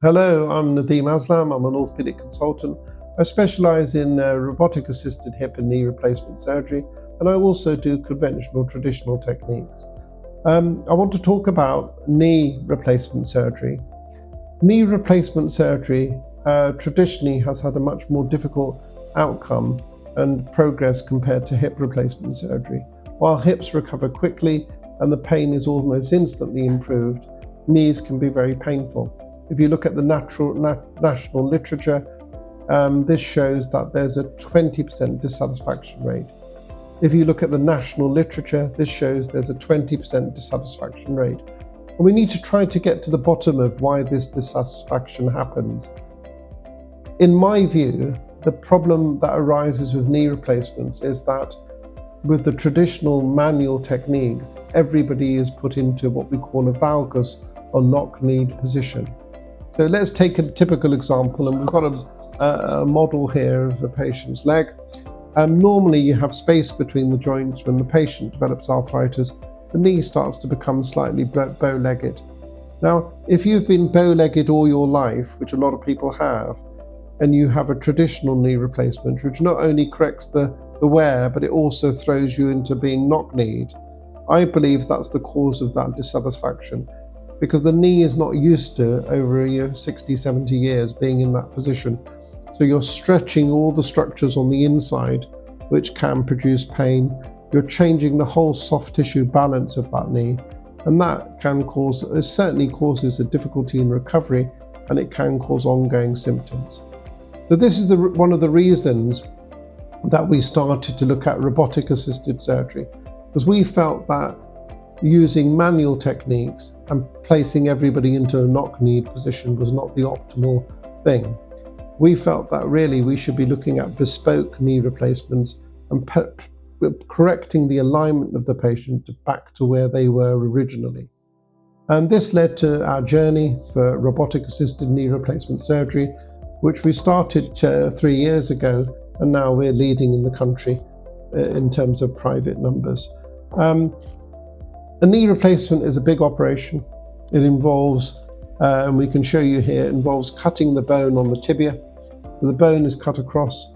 Hello, I'm Nadim Aslam. I'm an orthopedic consultant. I specialize in robotic-assisted hip and knee replacement surgery, and I also do conventional traditional techniques. I want to talk about knee replacement surgery. Knee replacement surgery traditionally has had a much more difficult outcome and progress compared to hip replacement surgery. While hips recover quickly and the pain is almost instantly improved, knees can be very painful. If you look at the national literature, this shows that there's a 20% dissatisfaction rate. If you look at the national literature, this shows there's a 20% dissatisfaction rate. And we need to try to get to the bottom of why this dissatisfaction happens. In my view, the problem that arises with knee replacements is that with the traditional manual techniques, everybody is put into what we call a valgus or knock-knee position. So let's take a typical example, and we've got a model here of a patient's leg. Normally you have space between the joints. When the patient develops arthritis, the knee starts to become slightly bow-legged. Now, if you've been bow-legged all your life, which a lot of people have, and you have a traditional knee replacement, which not only corrects the wear, but it also throws you into being knock-kneed, I believe that's the cause of that dissatisfaction. Because the knee is not used to, over 60, 70 years, being in that position. So you're stretching all the structures on the inside, which can produce pain. You're changing the whole soft tissue balance of that knee, and that can cause, it certainly causes a difficulty in recovery, and it can cause ongoing symptoms. So this is one of the reasons that we started to look at robotic-assisted surgery, because we felt that using manual techniques and placing everybody into a knock-knee position was not the optimal thing. We felt that really we should be looking at bespoke knee replacements and correcting the alignment of the patient back to where they were originally. And this led to our journey for robotic-assisted knee replacement surgery, which we started 3 years ago, and now we're leading in the country in terms of private numbers. A knee replacement is a big operation. It involves, and we can show you here, it involves cutting the bone on the tibia. The bone is cut across.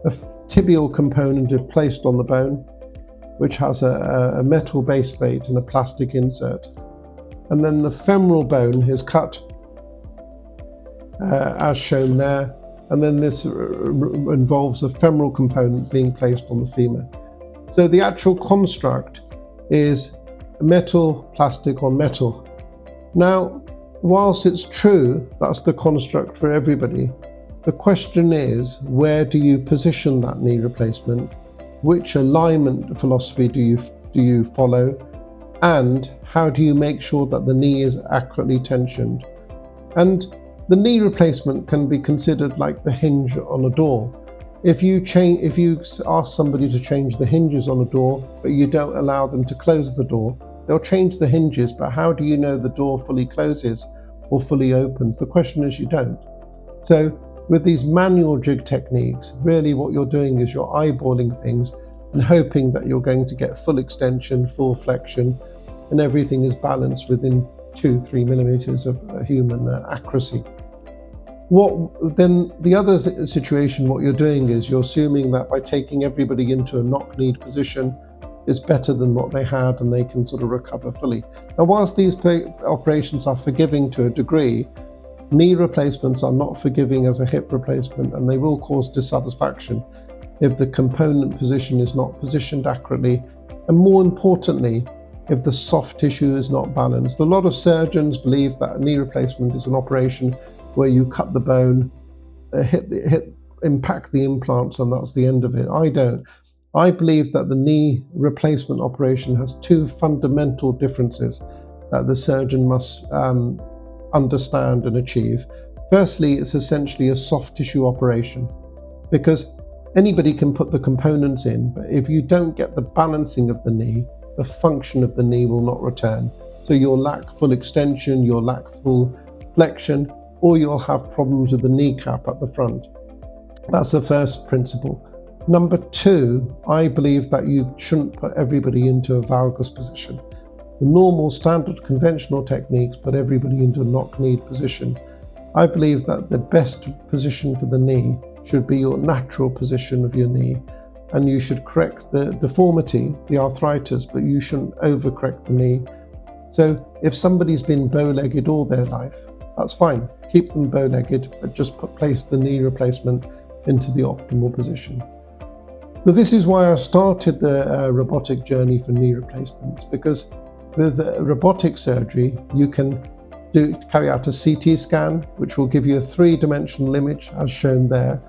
A tibial component is placed on the bone, which has a metal base plate and a plastic insert. And then the femoral bone is cut, as shown there. And then this involves a femoral component being placed on the femur. So the actual construct is metal, plastic on metal. Now, whilst it's true that's the construct for everybody, the question is, where do you position that knee replacement? Which alignment philosophy do you follow? And how do you make sure that the knee is accurately tensioned? And the knee replacement can be considered like the hinge on a door. If you ask somebody to change the hinges on a door, but you don't allow them to close the door, they'll change the hinges, but how do you know the door fully closes or fully opens? The question is you don't. So with these manual jig techniques, really what you're doing is you're eyeballing things and hoping that you're going to get full extension, full flexion, and everything is balanced within 2-3 millimeters of human accuracy. Then the other situation, what you're doing is you're assuming that by taking everybody into a knock-knee position is better than what they had and they can sort of recover fully. Now, whilst these operations are forgiving to a degree, knee replacements are not forgiving as a hip replacement, and they will cause dissatisfaction if the component position is not positioned accurately, and more importantly, if the soft tissue is not balanced. A lot of surgeons believe that a knee replacement is an operation where you cut the bone, impact the implants, and that's the end of it. I don't. I believe that the knee replacement operation has two fundamental differences that the surgeon must understand and achieve. Firstly, it's essentially a soft tissue operation, because anybody can put the components in, but if you don't get the balancing of the knee, the function of the knee will not return. So you'll lack full extension, you'll lack full flexion, or you'll have problems with the kneecap at the front. That's the first principle. Number two, I believe that you shouldn't put everybody into a valgus position. The normal, standard, conventional techniques put everybody into a knock-knee position. I believe that the best position for the knee should be your natural position of your knee, and you should correct the deformity, the arthritis, but you shouldn't overcorrect the knee. So if somebody's been bow-legged all their life, that's fine. Keep them bow-legged, but just place the knee replacement into the optimal position. So this is why I started the robotic journey for knee replacements, because with robotic surgery, you can carry out a CT scan, which will give you a three-dimensional image as shown there.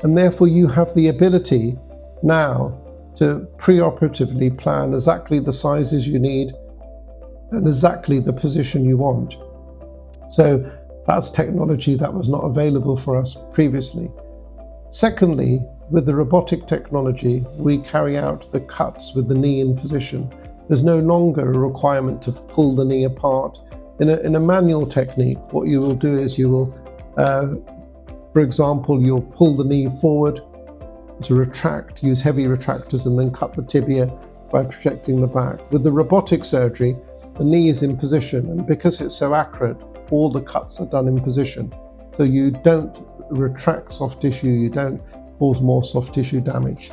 And therefore you have the ability now to preoperatively plan exactly the sizes you need and exactly the position you want. So that's technology that was not available for us previously. Secondly, with the robotic technology, we carry out the cuts with the knee in position. There's no longer a requirement to pull the knee apart. In a manual technique, what you will do is you will, for example, you'll pull the knee forward to retract, use heavy retractors, and then cut the tibia by projecting the back. With the robotic surgery, the knee is in position, and because it's so accurate, all the cuts are done in position. So you don't retract soft tissue, you don't cause more soft tissue damage.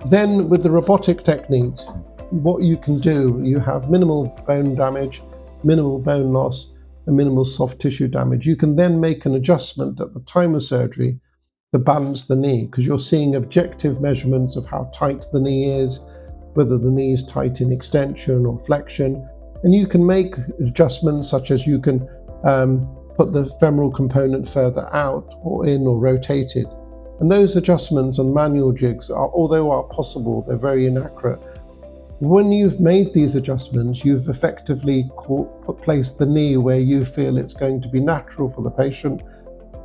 Then with the robotic techniques, what you can do, you have minimal bone damage, minimal bone loss, and minimal soft tissue damage. You can then make an adjustment at the time of surgery to balance the knee, because you're seeing objective measurements of how tight the knee is, whether the knee is tight in extension or flexion. And you can make adjustments such as you can put the femoral component further out or in or rotate it. And those adjustments on manual jigs, although are possible, they're very inaccurate. When you've made these adjustments, you've effectively placed the knee where you feel it's going to be natural for the patient.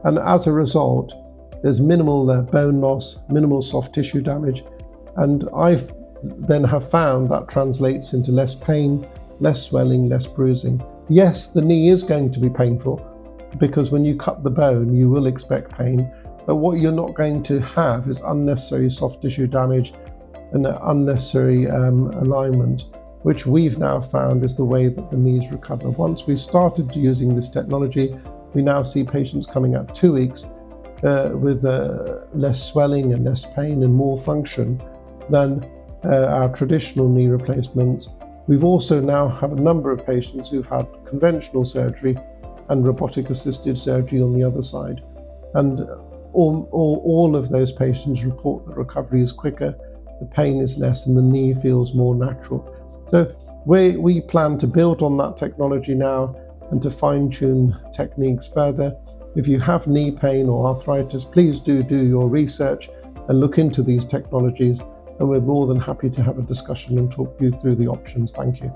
And as a result, there's minimal bone loss, minimal soft tissue damage. And I've then have found that translates into less pain, less swelling, less bruising. Yes, the knee is going to be painful, because when you cut the bone, you will expect pain. But what you're not going to have is unnecessary soft tissue damage and unnecessary alignment, which we've now found is the way that the knees recover. Once we started using this technology, we now see patients coming at 2 weeks with less swelling and less pain and more function than our traditional knee replacements. We've also now have a number of patients who've had conventional surgery and robotic assisted surgery on the other side. And all of those patients report that recovery is quicker, the pain is less, and the knee feels more natural. So we plan to build on that technology now and to fine-tune techniques further. If you have knee pain or arthritis, please do your research and look into these technologies, and we're more than happy to have a discussion and talk you through the options. Thank you.